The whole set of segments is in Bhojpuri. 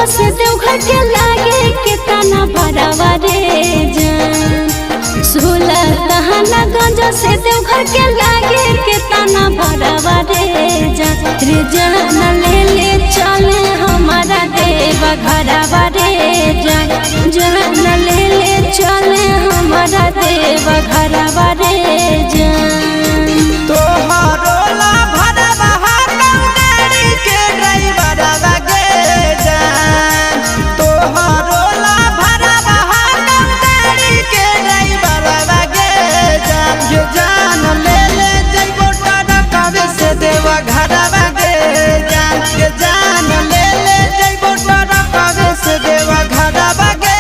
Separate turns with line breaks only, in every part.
गंजा से देवघर के लागे कितना भरावा रे जान। 16 दहाना गंजा से देवघर के लागे कितना भरावा रे जान। रे जान ले ले चले हमारा देवा घरवा रे जान। जान ले ले चले हमारा देवा घरवा रे जान।
तोहरो ला भरवा गाड़ी के ड्राइवरवा गे जान। तोहरो ला भरवा गाड़ी के ड्राइवरवा गे जान। ये जान ले ले जइबो टरकवे से देवा घरवा गे जान। ये जान ले ले जइबो टरकवे से देवा घरवा गे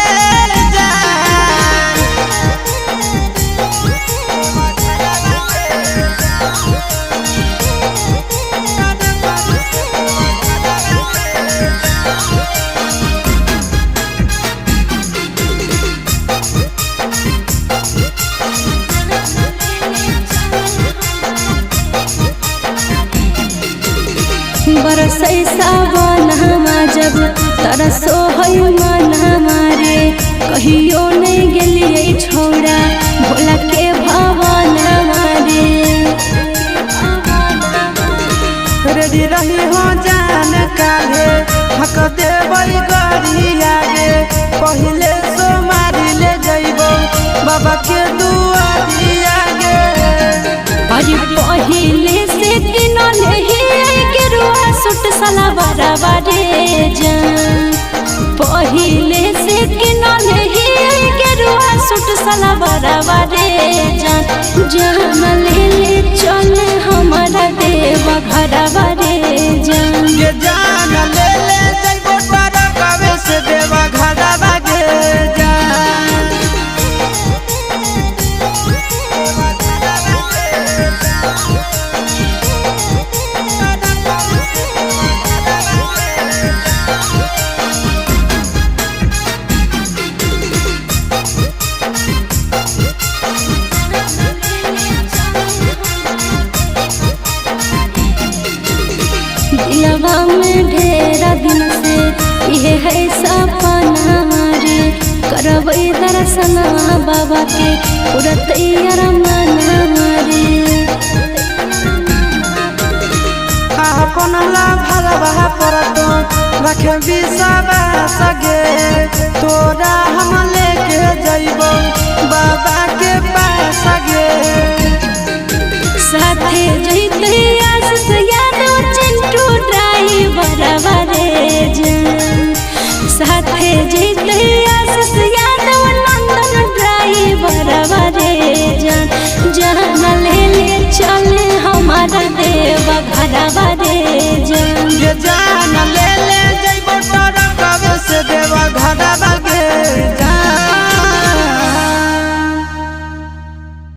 बरसै सावन हमा जब तरसो है मन हमारे। कहियो नहीं गेलिए छोड़ा भोला के भवन हमारे।
रेडी रही हो जान काले हक देवई गरी आगे। पहले सो मारी ले जइबो बाबा के दुआरी आगे।
अरे पहले से किनले ही गेरुआ सूट सलवारवा रे जान। पहले से किनले ही गेरुआ सूट सलवारवा रे जान। जान ले ले चले हमारा देवा घरवा रे जान।
ये जान ले ले जइबो टरकवे से देवा घरवा गे जान।
दिलवा में ढेरा दिन से ये है सपना रे। करबै दर्शन बाबा के पूरा तैयार मन रे।
अपन ला भरवा परतो रखे बिसवा सगे। तोरा हम लेके जइबो बाबा के पास गे।
साथे जइते आशीष यादव चिंटू ड्राइवरवा रे जान। साथे जइते आशीष यादव नंदन ड्राइवरवा रे जान। जान ले ले चले हमारा देवा घरवा